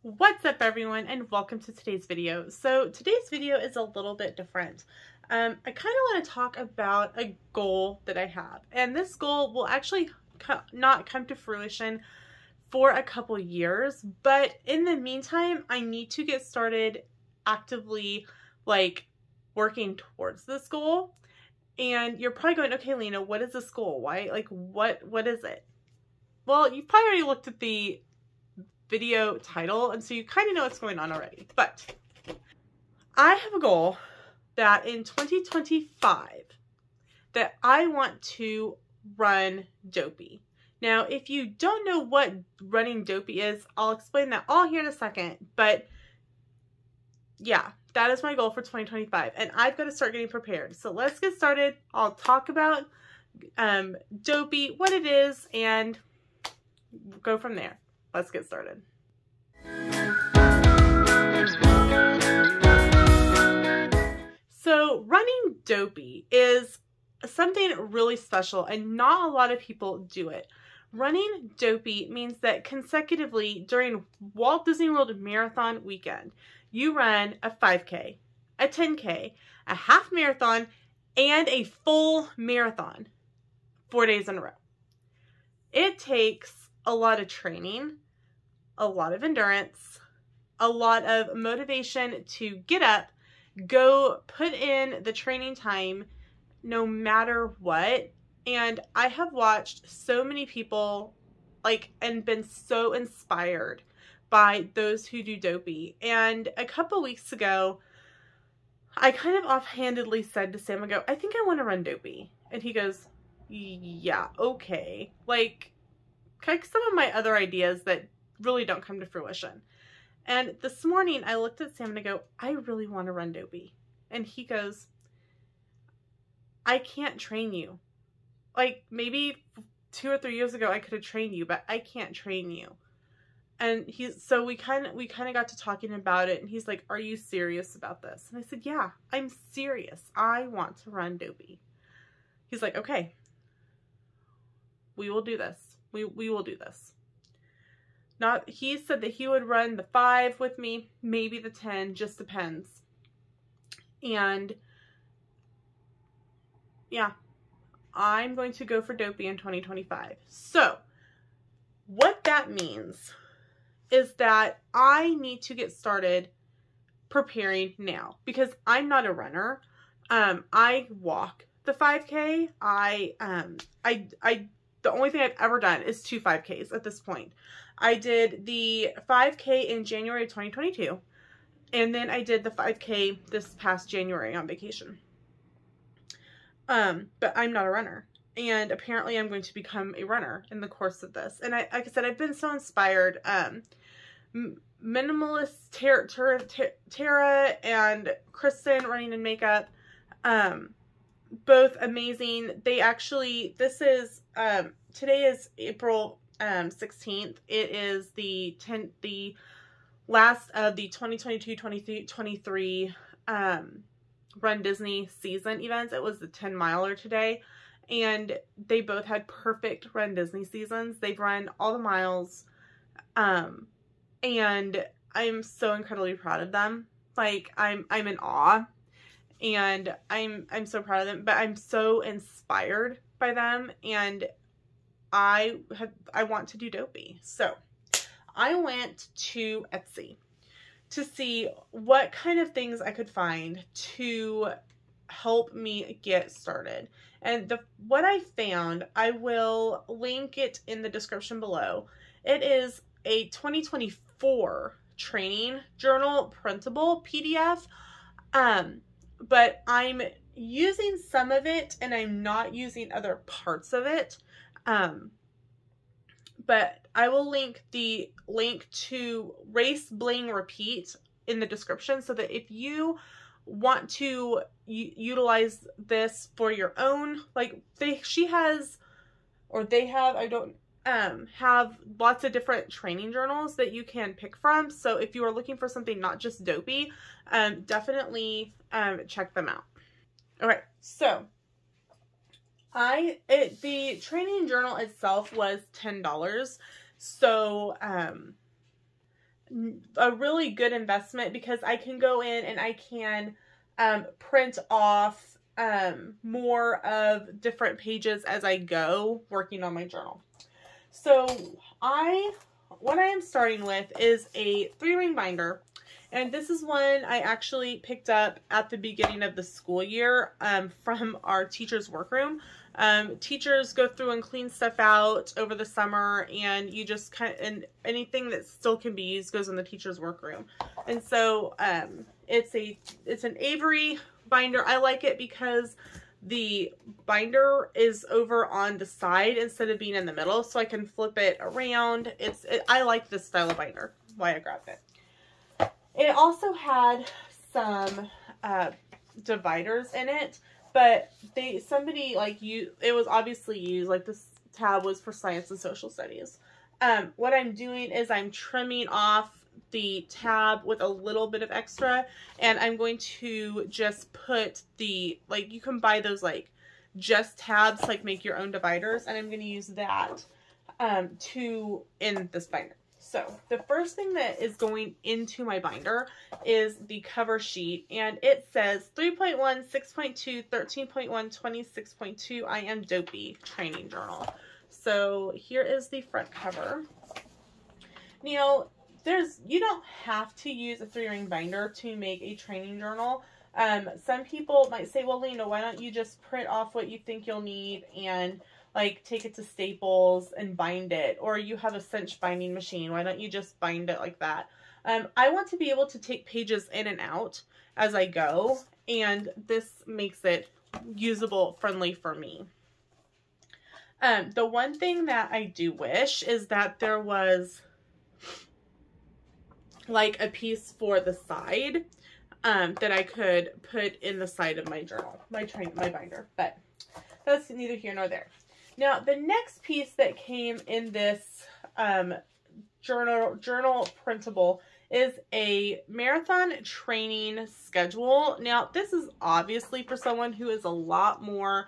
What's up everyone, and welcome to today's video. So today's video is a little bit different. I kind of want to talk about a goal that I have, and this goal will actually not come to fruition for a couple years, but in the meantime I need to get started actively working towards this goal. And you're probably going, okay Lena, what is this goal? Why, what is it? Well, you've probably already looked at the video title, and so you kind of know what's going on already. But I have a goal that in 2025 that I want to run Dopey. Now, if you don't know what running Dopey is, I'll explain that all here in a second. But yeah, that is my goal for 2025, and I've got to start getting prepared. So let's get started. I'll talk about Dopey, what it is, and go from there. Let's get started. So running Dopey is something really special, and not a lot of people do it. Running Dopey means that consecutively during Walt Disney World Marathon weekend, you run a 5K, a 10K, a half marathon, and a full marathon 4 days in a row. It takes a lot of training, a lot of endurance, a lot of motivation to get up, go put in the training time no matter what. And I have watched so many people and been so inspired by those who do Dopey. And a couple weeks ago, I kind of offhandedly said to Sam, I think I want to run Dopey. And he goes, yeah, okay. Some of my other ideas that really don't come to fruition. And this morning I looked at Sam and I go, I really want to run Dopey. And he goes, I can't train you. Maybe 2 or 3 years ago I could have trained you, but I can't train you. And so we kind of got to talking about it, and he's like, are you serious about this? And I said, yeah, I'm serious. I want to run Dopey. He's like, okay, we will do this. We will do this. He said that he would run the 5 with me, maybe the 10, just depends. And yeah, I'm going to go for Dopey in 2025. So what that means is that I need to get started preparing now, because I'm not a runner. I walk the 5K. The only thing I've ever done is 2 5Ks at this point. I did the 5K in January of 2022, and then I did the 5K this past January on vacation. But I'm not a runner, and apparently I'm going to become a runner in the course of this. And like I said, I've been so inspired. Minimalist Tara and Kristen running in makeup, both amazing. They actually, today is April 16th. It is the last of the 2022-2023 Run Disney season events. It was the 10 miler today, and they both had perfect Run Disney seasons. They've run all the miles, and I'm so incredibly proud of them. I'm in awe. And I'm so proud of them, but I'm so inspired by them, and I want to do Dopey. So I went to Etsy to see what kind of things I could find to help me get started. And what I found, I will link it in the description below. It is a 2024 training journal printable PDF. But I'm using some of it, and I'm not using other parts of it. But I will link the link to Race Bling Repeat in the description, so that if you want to utilize this for your own, they have lots of different training journals that you can pick from. So if you are looking for something not just Dopey, definitely check them out. Okay, so the training journal itself was $10. So a really good investment because I can go in and I can print off more of different pages as I go working on my journal. So what I am starting with is a 3-ring binder. And this is one I actually picked up at the beginning of the school year from our teacher's workroom. Teachers go through and clean stuff out over the summer, and you just and anything that still can be used goes in the teacher's workroom. And so it's an Avery binder. I like it because the binder is over on the side instead of being in the middle, so I can flip it around. I like this style of binder, why I grabbed it. It also had some dividers in it, but it was obviously used, like this tab was for science and social studies. What I'm doing is I'm trimming off the tab with a little bit of extra, and I'm going to just put you can buy those just tabs, make your own dividers, and I'm going to use that in this binder. So the first thing that is going into my binder is the cover sheet, and it says 3.1, 6.2, 13.1, 26.2, I Am Dopey Training Journal. So here is the front cover. Now, you don't have to use a 3-ring binder to make a training journal. Some people might say, well, Lena, why don't you just print off what you think you'll need and take it to Staples and bind it, or you have a cinch binding machine. Why don't you just bind it like that? I want to be able to take pages in and out as I go, and this makes it usable friendly for me. The one thing that I do wish is that there was a piece for the side that I could put in the side of my journal, my binder, but that's neither here nor there. Now, the next piece that came in this journal printable is a marathon training schedule. Now, this is obviously for someone who is a lot more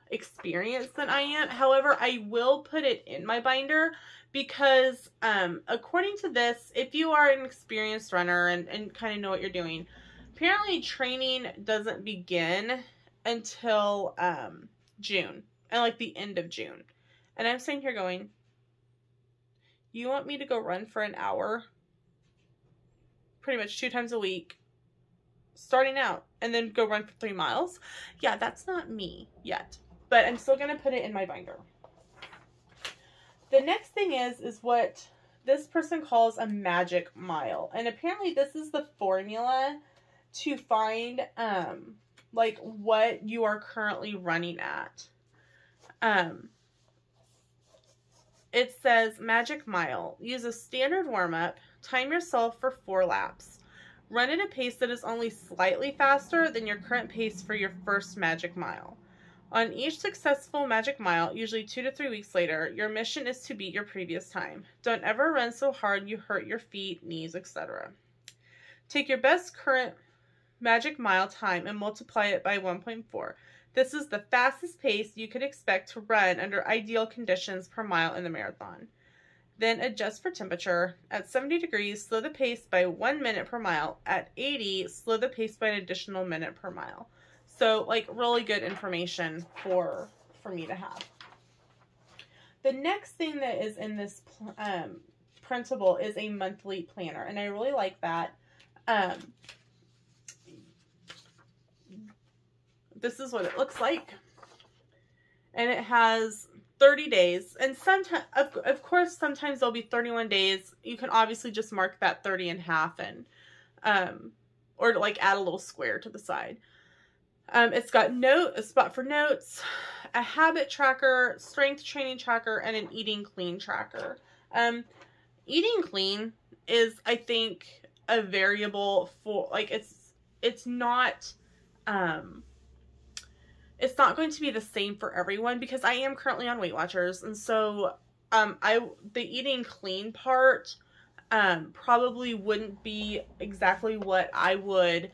experienced than I am. However, I will put it in my binder because according to this, if you are an experienced runner and kind of know what you're doing, apparently training doesn't begin until June, and the end of June. And I'm sitting here going, you want me to go run for an hour pretty much 2 times a week starting out and then go run for 3 miles? Yeah, that's not me yet, but I'm still gonna put it in my binder. The next thing is what this person calls a magic mile, and apparently this is the formula to find what you are currently running at. It says magic mile. Use a standard warm-up. Time yourself for 4 laps. Run at a pace that is only slightly faster than your current pace for your first magic mile. On each successful magic mile, usually 2 to 3 weeks later, your mission is to beat your previous time. Don't ever run so hard you hurt your feet, knees, etc. Take your best current magic mile time and multiply it by 1.4. This is the fastest pace you could expect to run under ideal conditions per mile in the marathon. Then adjust for temperature. At 70 degrees, slow the pace by 1 minute per mile. At 80, slow the pace by an additional minute per mile. So, really good information for me to have. The next thing that is in this printable is a monthly planner, and I really like that. This is what it looks like, and it has 30 days, and sometimes, of course, sometimes there'll be 31 days. You can obviously just mark that 30 in half and, or add a little square to the side. It's got a spot for notes, a habit tracker, strength training tracker, and an eating clean tracker. Eating clean is, I think, a variable for, it's not going to be the same for everyone because I am currently on Weight Watchers, and so the eating clean part probably wouldn't be exactly what I would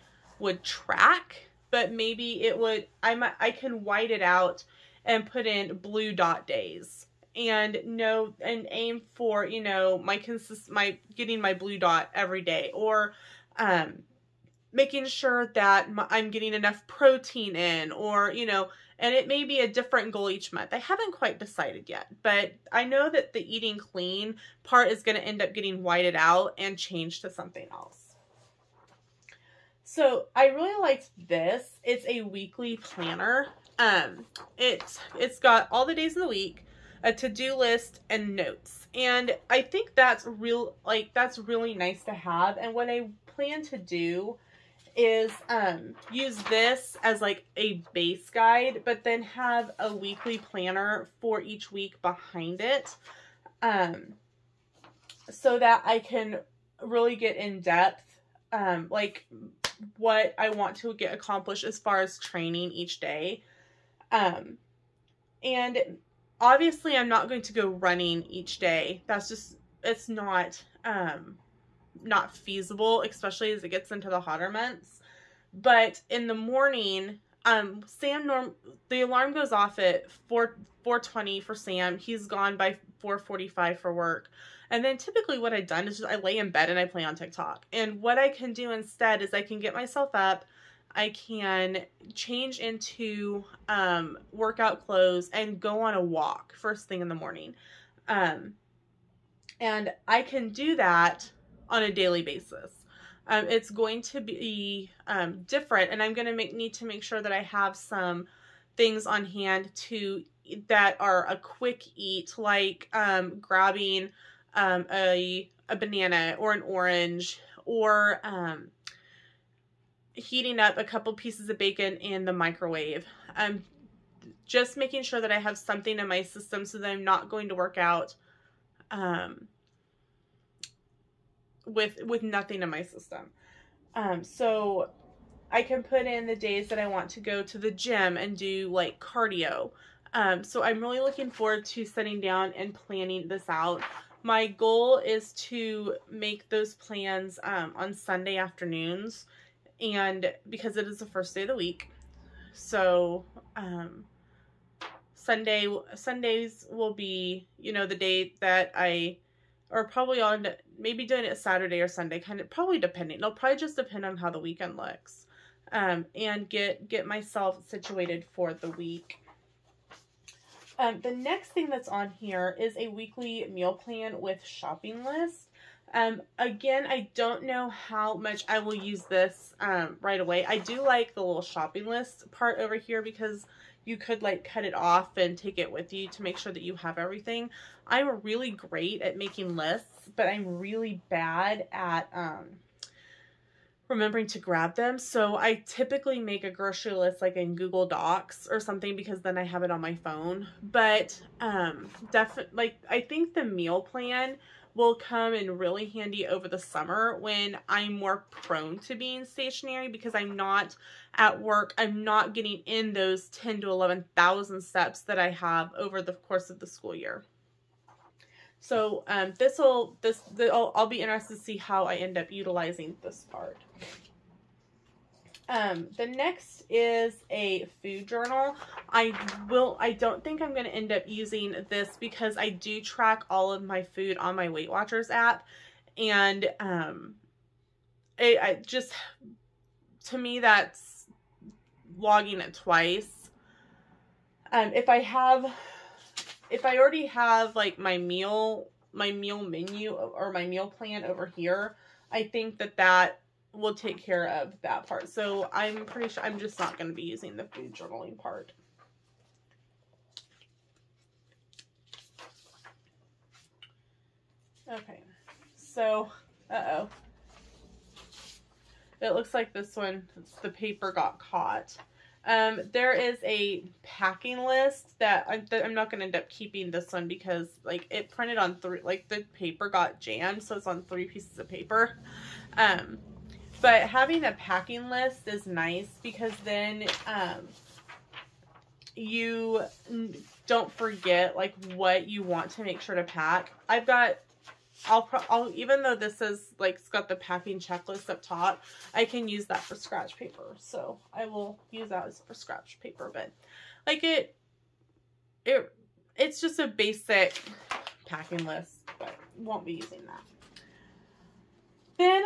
track, but maybe it would. I can white it out and put in blue dot days, and know and aim for, you know, my getting my blue dot every day, or making sure that I'm getting enough protein in, or, you know, and it may be a different goal each month. I haven't quite decided yet, but I know that the eating clean part is going to end up getting whited out and changed to something else. So I really liked this. It's a weekly planner. It's got all the days of the week, a to-do list, and notes. And I think that's really nice to have. And what I plan to do is use this as like a base guide, but then have a weekly planner for each week behind it, so that I can really get in depth, like what I want to get accomplished as far as training each day. And obviously I'm not going to go running each day. That's just, it's not feasible, especially as it gets into the hotter months. But in the morning, the alarm goes off at 4:20 for Sam. He's gone by 4:45 for work. And then typically what I've done is just I lay in bed and I play on TikTok. And what I can do instead is I can get myself up, I can change into workout clothes and go on a walk first thing in the morning. And I can do that on a daily basis. It's going to be different, and I'm going to need to make sure that I have some things on hand that are a quick eat, like grabbing a banana or an orange, or heating up a couple pieces of bacon in the microwave. Just making sure that I have something in my system so that I'm not going to work out with nothing in my system. So I can put in the days that I want to go to the gym and do like cardio. So I'm really looking forward to sitting down and planning this out. My goal is to make those plans on Sunday afternoons, and because it is the first day of the week. So Sundays will be, you know, the day that or probably on, maybe doing it Saturday or Sunday, kind of, probably depending. It'll probably just depend on how the weekend looks. And get myself situated for the week. The next thing that's on here is a weekly meal plan with shopping list. Again, I don't know how much I will use this right away. I do like the little shopping list part over here because you could like cut it off and take it with you to make sure that you have everything. I'm really great at making lists, but I'm really bad at remembering to grab them. So I typically make a grocery list like in Google Docs or something, because then I have it on my phone. But definitely, like, I think the meal plan will come in really handy over the summer when I'm more prone to being stationary, because I'm not at work. I'm not getting in those 10 to 11,000 steps that I have over the course of the school year. So I'll be interested to see how I end up utilizing this part. The next is a food journal. I don't think I'm going to end up using this because I do track all of my food on my Weight Watchers app, and to me that's logging it twice. If I already have like my meal menu or my meal plan over here, I think that will take care of that part. So I'm pretty sure I'm just not going to be using the food journaling part. Okay, so, it looks like this one, the paper got caught. There is a packing list that I'm not going to end up keeping this one because like it printed on the paper got jammed, so it's on 3 pieces of paper. But having a packing list is nice because then you don't forget like what you want to make sure to pack. I'll even though this is like it's got the packing checklist up top, I can use that for scratch paper. So I will use that for scratch paper, but like it's just a basic packing list, but won't be using that. Then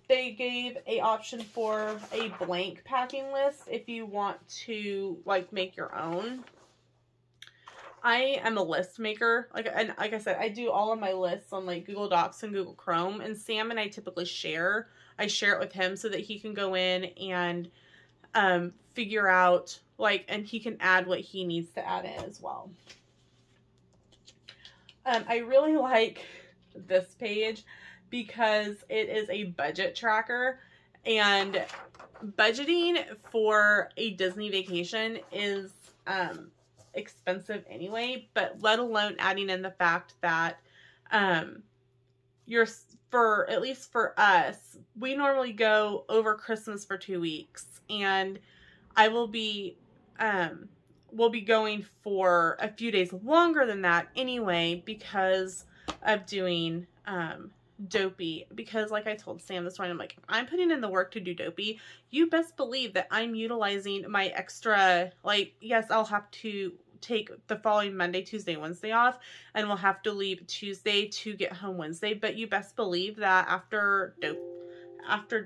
they gave a option for a blank packing list if you want to like make your own. I am a list maker. Like I said, I do all of my lists on like Google Docs and Google Chrome, and Sam and I typically share. I share it with him so that he can go in and figure out like, and he can add what he needs to add in as well. I really like this page because it is a budget tracker, and budgeting for a Disney vacation is expensive anyway, but let alone adding in the fact that at least for us, we normally go over Christmas for 2 weeks, and I will be we'll be going for a few days longer than that anyway because of doing Dopey. Because like I told Sam this morning, I'm like, I'm putting in the work to do Dopey. You best believe that I'm utilizing my extra, like, yes, I'll have to take the following Monday, Tuesday, Wednesday off, and we'll have to leave Tuesday to get home Wednesday. But you best believe that after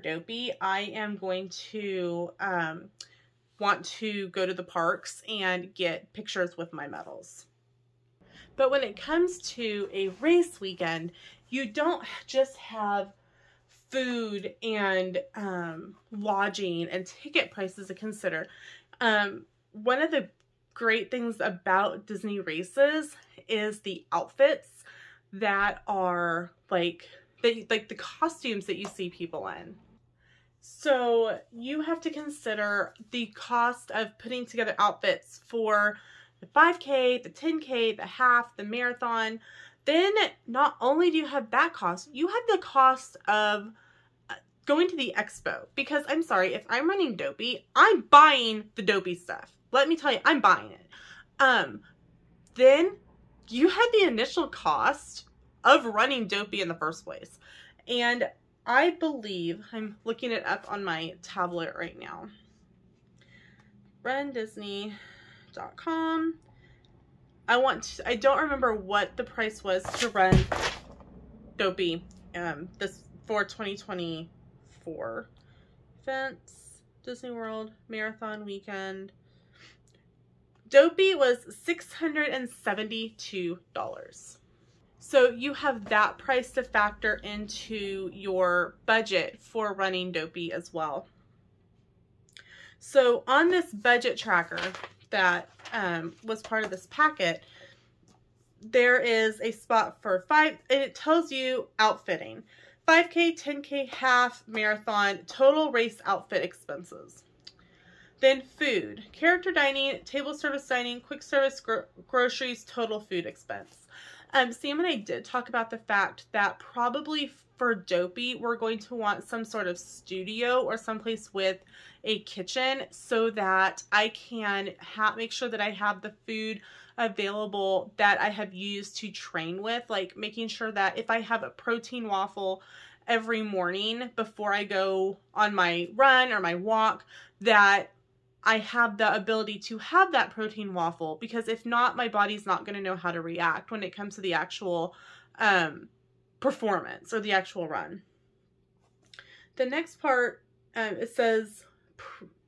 Dopey, I am going to want to go to the parks and get pictures with my medals. But when it comes to a race weekend, you don't just have food and lodging and ticket prices to consider. One of the great things about Disney races is the outfits that are like the costumes that you see people in. So you have to consider the cost of putting together outfits for the 5K, the 10K, the half, the marathon. Then not only do you have that cost, you have the cost of going to the expo. Because I'm sorry, if I'm running Dopey, I'm buying the Dopey stuff. Let me tell you, I'm buying it. Then you had the initial cost of running Dopey in the first place. And I believe, I'm looking it up on my tablet right now. RunDisney.com. I don't remember what the price was to run Dopey this for 2024 events, Disney World Marathon Weekend. Dopey was $672. So you have that price to factor into your budget for running Dopey as well. So on this budget tracker that was part of this packet, there is a spot for and it tells you outfitting. 5K, 10K, half, marathon, total race outfit expenses. Then food, character dining, table service dining, quick service groceries, total food expense. Sam and I did talk about the fact that probably for Dopey, we're going to want some sort of studio or someplace with a kitchen so that I can make sure that I have the food available that I have used to train with, like making sure that if I have a protein waffle every morning before I go on my run or my walk, that I have the ability to have that protein waffle, because if not, my body's not going to know how to react when it comes to the actual performance or the actual run. The next part, it says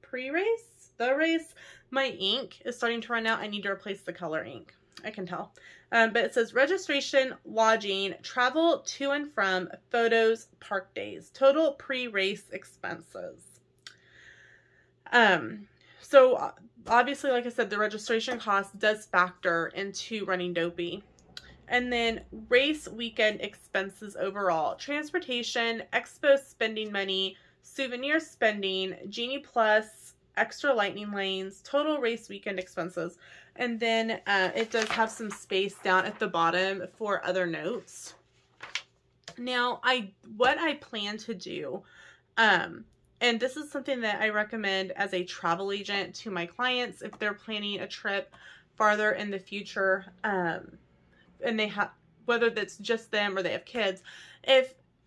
pre-race, the race. My ink is starting to run out. I need to replace the color ink. I can tell. But it says registration, lodging, travel to and from, photos, park days, total pre-race expenses. So obviously, like I said, the registration cost does factor into running Dopey. And then race weekend expenses overall, transportation, expo spending money, souvenir spending, Genie Plus, extra lightning lanes, total race weekend expenses. And then it does have some space down at the bottom for other notes. Now, what I plan to do, and this is something that I recommend as a travel agent to my clients if they're planning a trip farther in the future, and they have, whether that's just them or they have kids,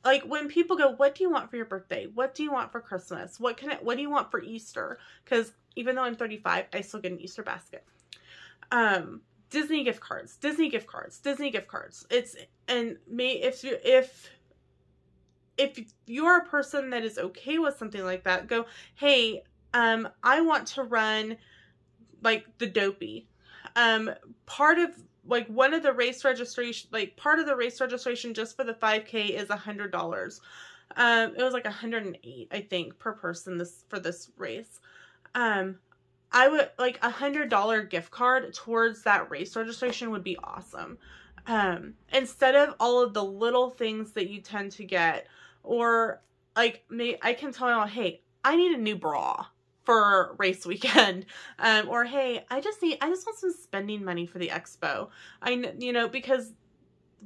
like when people go, what do you want for your birthday? What do you want for Christmas? What do you want for Easter? Because even though I'm 35, I still get an Easter basket. Disney gift cards, Disney gift cards, Disney gift cards. If you're a person that is okay with something like that, go, hey, I want to run like the Dopey. Part of like one of the race registration, like part of the race registration just for the 5K is $100. It was like $108, I think, per person for this race. I would like $100 gift card towards that race registration would be awesome. Instead of all of the little things that you tend to get, or like I can tell y'all, hey, I need a new bra for race weekend, or hey, I just want some spending money for the expo. Because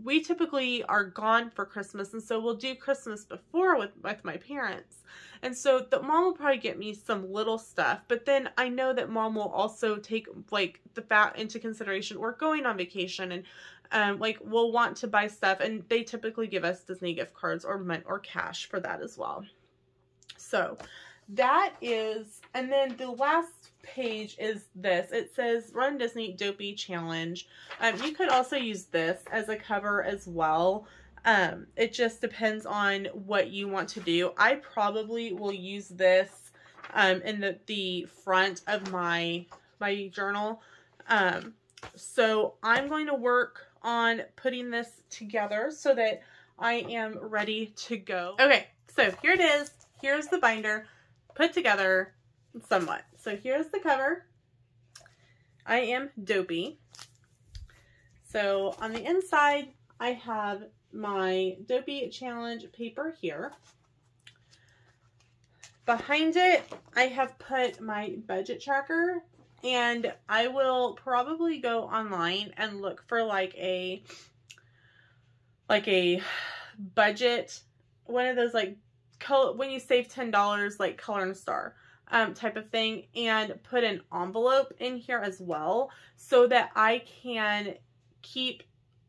we typically are gone for Christmas, and so we'll do Christmas before with my parents. And so the mom will probably get me some little stuff, but then I know that mom will also take like the fact into consideration. We're going on vacation, and like we'll want to buy stuff, and they typically give us Disney gift cards or cash for that as well. So that is, and then the last page is this. It says Run Disney Dopey Challenge. You could also use this as a cover as well. It just depends on what you want to do. I probably will use this in the front of my journal. So I'm going to work on putting this together so that I am ready to go. Okay, so here it is. Here's the binder put together somewhat. So here's the cover. I am Dopey. So on the inside, I have my Dopey Challenge paper here. Behind it, I have put my budget tracker, and I will probably go online and look for like a budget, one of those like when you save $10, like color and star type of thing, and put an envelope in here as well so that I can keep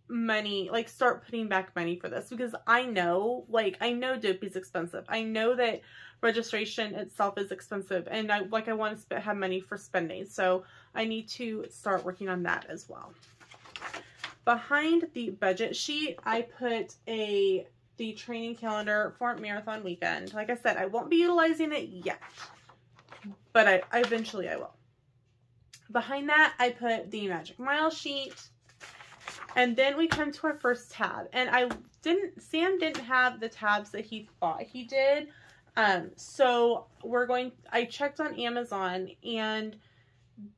money, like start putting back money for this, because I know Dopey's expensive. I know that registration itself is expensive, and I want to have money for spending, so I need to start working on that as well. Behind the budget sheet, I put the training calendar for marathon weekend. Like I said, I won't be utilizing it yet, but I eventually I will. Behind that, I put the Magic Mile sheet. And then we come to our first tab. And Sam didn't have the tabs that he thought he did. So I checked on Amazon, and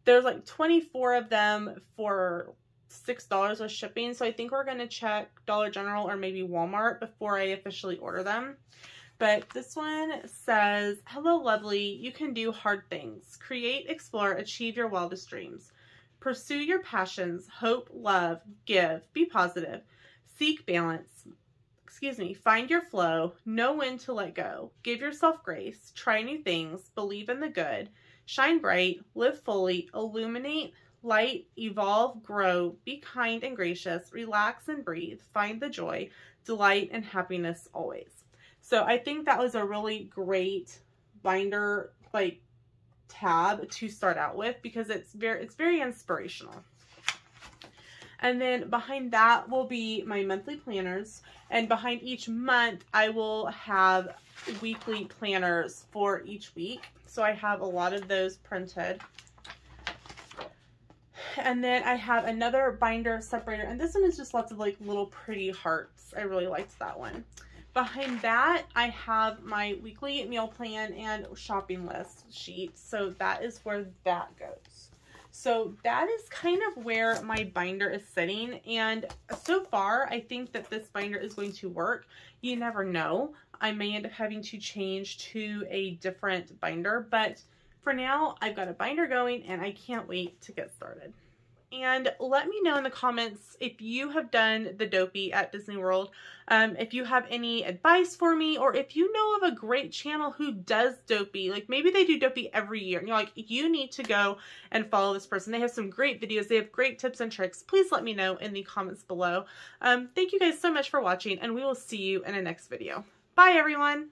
there's like 24 of them for $6 with shipping. So I think we're going to check Dollar General or maybe Walmart before I officially order them. But this one says, hello, lovely. You can do hard things. Create, explore, achieve your wildest dreams. Pursue your passions, hope, love, give, be positive, seek balance, find your flow, know when to let go, give yourself grace, try new things, believe in the good, shine bright, live fully, illuminate, light, evolve, grow, be kind and gracious, relax and breathe, find the joy, delight, and happiness always. So I think that was a really great binder, like, tab to start out with, because it's very inspirational. And then behind that will be my monthly planners, and behind each month I will have weekly planners for each week. So I have a lot of those printed. And then I have another binder separator, and this one is just lots of like little pretty hearts. I really liked that one. Behind that, I have my weekly meal plan and shopping list sheet. So that is where that goes. So that is kind of where my binder is sitting. And so far, I think that this binder is going to work. You never know. I may end up having to change to a different binder. But for now, I've got a binder going, and I can't wait to get started. And let me know in the comments if you have done the Dopey at Disney World, if you have any advice for me, or if you know of a great channel who does Dopey. Like maybe they do Dopey every year, and you're like, you need to go and follow this person. They have some great videos. They have great tips and tricks. Please let me know in the comments below. Thank you guys so much for watching, and we will see you in the next video. Bye, everyone.